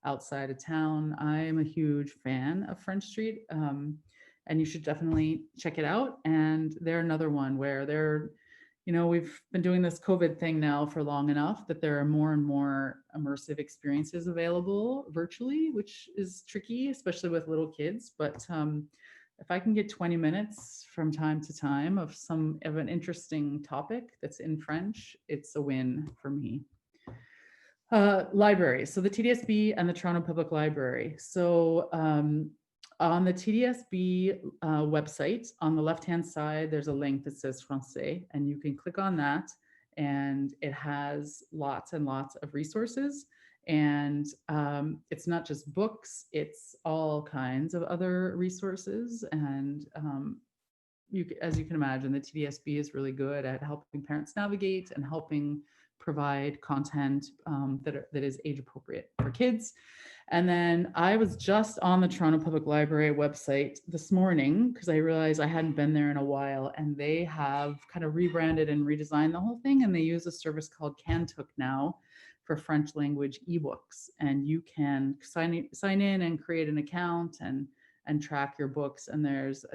outside of town. I'm a huge fan of French Street, and you should definitely check it out. And they're another one where they're, we've been doing this COVID thing now for long enough that there are more and more immersive experiences available virtually, which is tricky, especially with little kids. But if I can get 20 minutes from time to time of an interesting topic that's in French, it's a win for me. Libraries. So the TDSB and the Toronto Public Library. So on the TDSB website, on the left-hand side, there's a link that says Français, and you can click on that, and it has lots and lots of resources. And it's not just books, it's all kinds of other resources. And as you can imagine, the TDSB is really good at helping parents navigate and helping provide content that is age appropriate for kids. And then I was just on the Toronto Public Library website this morning because I realized I hadn't been there in a while, and they have kind of rebranded and redesigned the whole thing, and they use a service called Cantook now for French language ebooks, and you can sign in and create an account and track your books, and there's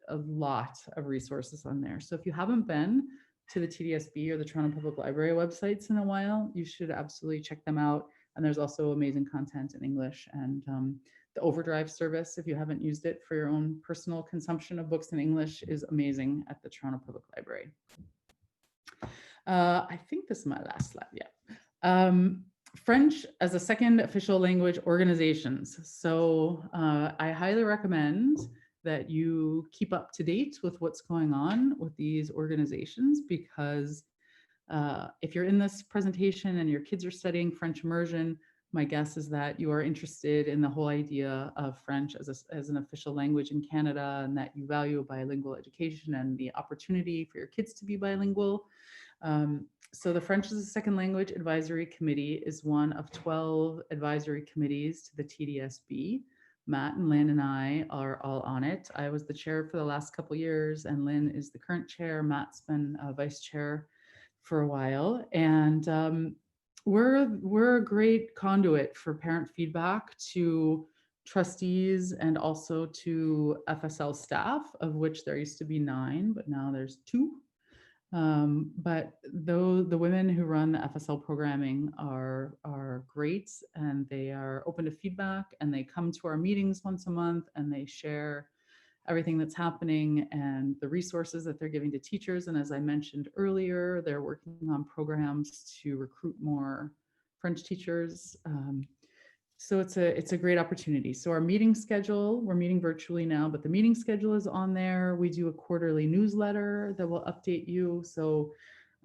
a lot of resources on there. So if you haven't been to the TDSB or the Toronto Public Library websites in a while, you should absolutely check them out. And there's also amazing content in English, and the Overdrive service, if you haven't used it for your own personal consumption of books in English, is amazing at the Toronto Public Library. I think this is my last slide, yeah. French as a second official language organizations. So I highly recommend that you keep up to date with what's going on with these organizations, because if you're in this presentation and your kids are studying French immersion, my guess is that you are interested in the whole idea of French as an official language in Canada, and that you value bilingual education and the opportunity for your kids to be bilingual. So the French as a Second Language Advisory Committee is one of 12 advisory committees to the TDSB. Matt and Lynn and I are all on it. I was the chair for the last couple of years, and Lynn is the current chair. Matt's been vice chair for a while, and we're a great conduit for parent feedback to trustees and also to FSL staff, of which there used to be 9, but now there's 2. But though the women who run the FSL programming are great, and they are open to feedback, and they come to our meetings once a month, and they share everything that's happening and the resources that they're giving to teachers. And as I mentioned earlier, they're working on programs to recruit more French teachers. So it's a great opportunity. So our meeting schedule, we're meeting virtually now, but the meeting schedule is on there. We do a quarterly newsletter that will update you. So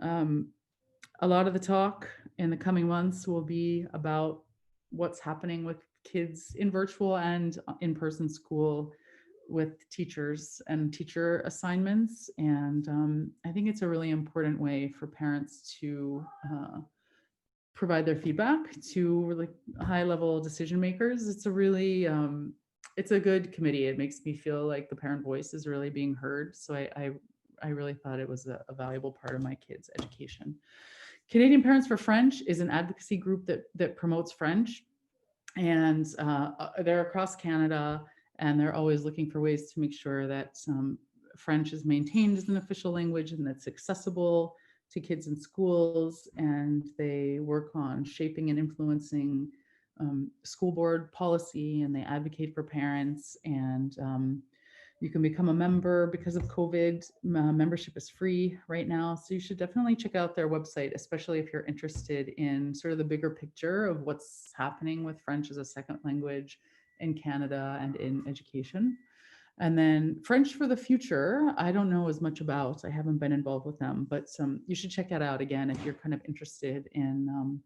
a lot of the talk in the coming months will be about what's happening with kids in virtual and in-person school with teachers and teacher assignments. And I think it's a really important way for parents to provide their feedback to really high level decision makers. It's a really, it's a good committee. It makes me feel like the parent voice is really being heard. So I really thought it was a valuable part of my kids' education. Canadian Parents for French is an advocacy group that promotes French, and they're across Canada, and they're always looking for ways to make sure that French is maintained as an official language and that's accessible to kids in schools. And they work on shaping and influencing school board policy, and they advocate for parents. And you can become a member because of COVID. Membership is free right now. So you should definitely check out their website, especially if you're interested in sort of the bigger picture of what's happening with French as a second language in Canada and in education. And then French for the Future, I don't know as much about. I haven't been involved with them, but you should check that out again if you're kind of interested in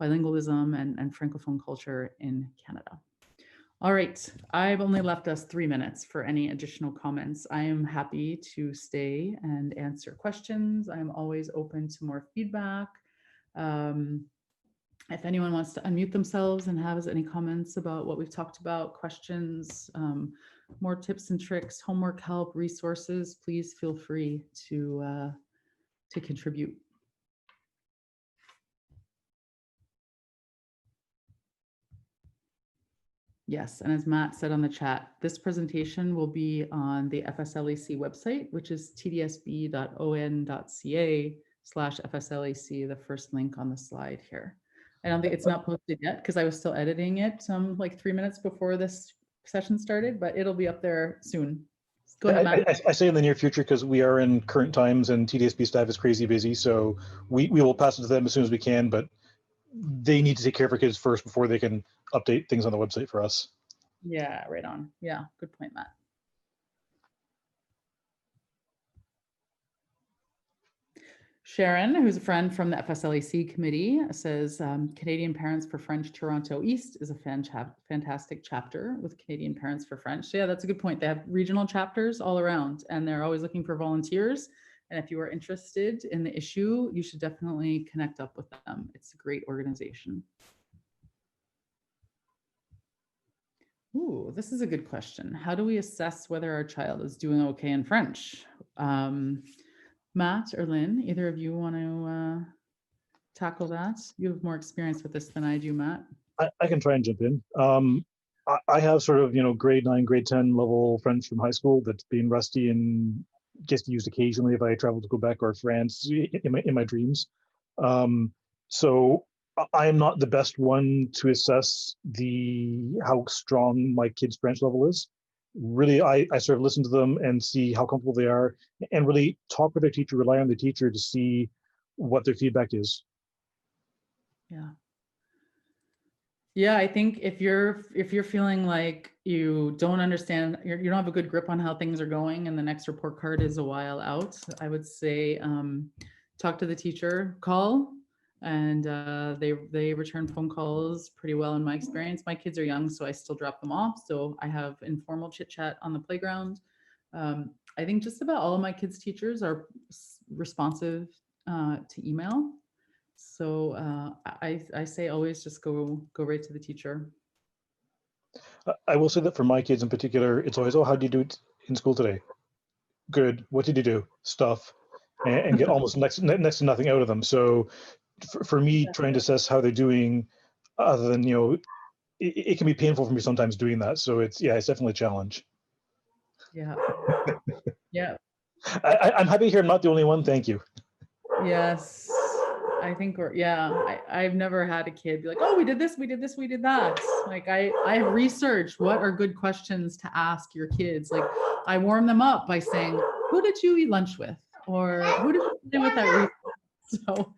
bilingualism and Francophone culture in Canada. All right, I've only left us 3 minutes for any additional comments. I am happy to stay and answer questions. I'm always open to more feedback. If anyone wants to unmute themselves and has any comments about what we've talked about, questions, more tips and tricks, homework help, resources, please feel free to contribute. Yes, and as Matt said on the chat, this presentation will be on the FSLAC website, which is tdsb.on.ca/FSLAC, the first link on the slide here. I don't think it's not posted yet because I was still editing it like 3 minutes before this session started, but it'll be up there soon. Go ahead, Matt. I say in the near future because we are in current times and TDSB staff is crazy busy. So we will pass it to them as soon as we can, but they need to take care of our kids first before they can update things on the website for us. Yeah, right on. Yeah, good point, Matt. Sharon, who's a friend from the FSLAC committee, says Canadian Parents for French Toronto East is a fantastic chapter with Canadian Parents for French. So yeah, that's a good point. They have regional chapters all around, and they're always looking for volunteers. And if you are interested in the issue, you should definitely connect up with them. It's a great organization. Ooh, this is a good question. How do we assess whether our child is doing okay in French? Matt or Lynn, either of you want to tackle that? You have more experience with this than I do, Matt. I can try and jump in. I have sort of, grade 9, grade 10 level French from high school that's been rusty and gets used occasionally if I travel to Quebec or France in my dreams. So I am not the best one to assess how strong my kid's French level is. Really, I sort of listen to them and see how comfortable they are and really talk with their teacher, rely on the teacher to see what their feedback is. Yeah. Yeah, I think if you're feeling like you don't understand, you don't have a good grip on how things are going and the next report card is a while out, I would say talk to the teacher, call, and they return phone calls pretty well in my experience. My kids are young, so I still drop them off. So I have informal chit chat on the playground. I think just about all of my kids' teachers are responsive to email. So I say always just go right to the teacher. I will say that for my kids in particular, it's always, oh, how did you do it in school today? Good. What did you do? Stuff. And get almost next to nothing out of them. So for me, trying to assess how they're doing, other than, it can be painful for me sometimes doing that. So it's definitely a challenge. Yeah. Yeah. I'm happy to hear I'm not the only one. Thank you. Yes. I think I've never had a kid be like, oh, we did this, we did this, we did that. Like I have researched what are good questions to ask your kids. Like I warm them up by saying, who did you eat lunch with? Or who did you do with that research? So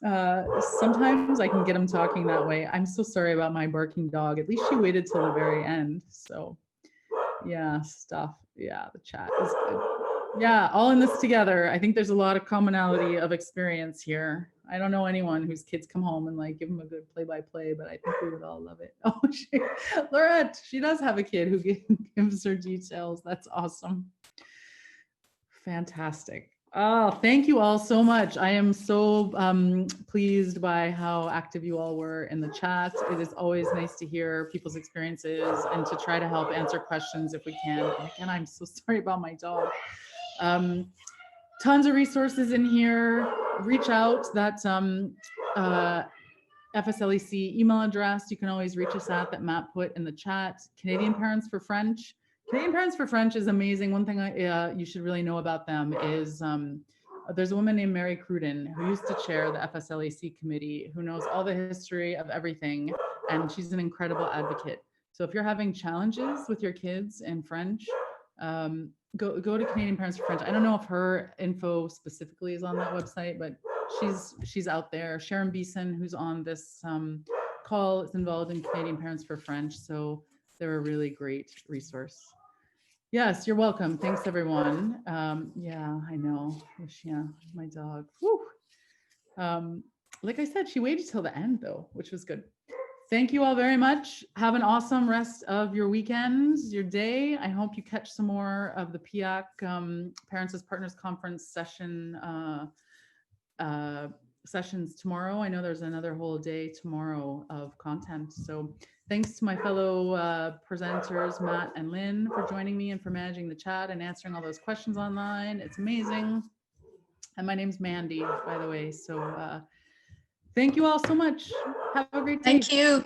Sometimes I can get them talking that way. I'm so sorry about my barking dog. At least she waited till the very end. So yeah, stuff. Yeah, the chat is good. Yeah, all in this together. I think there's a lot of commonality of experience here. I don't know anyone whose kids come home and like give them a good play-by-play, but I think we would all love it. Oh, Laurette, she does have a kid who gives her details. That's awesome. Fantastic. Oh, thank you all so much. I am so pleased by how active you all were in the chat. It is always nice to hear people's experiences and to try to help answer questions if we can. And again, I'm so sorry about my dog. Tons of resources in here. Reach out. That's FSLEC email address. You can always reach us at that Matt put in the chat. Canadian Parents for French. Canadian Parents for French is amazing. One thing you should really know about them is there's a woman named Mary Cruden who used to chair the FSLEC committee, who knows all the history of everything, and she's an incredible advocate. So if you're having challenges with your kids in French, go to Canadian Parents for French. I don't know if her info specifically is on that website, but she's out there. Sharon Beeson, who's on this call, is involved in Canadian Parents for French. So they're a really great resource. Yes, you're welcome. Thanks, everyone. Yeah, I know. Yeah, my dog. Like I said, she waited till the end though, which was good. Thank you all very much. Have an awesome rest of your weekends, your day. I hope you catch some more of the PIAC Parents as Partners Conference sessions tomorrow. I know there's another whole day tomorrow of content. So thanks to my fellow presenters, Matt and Lynn, for joining me and for managing the chat and answering all those questions online. It's amazing. And my name's Mandy, by the way. So thank you all so much. Have a great day. Thank you.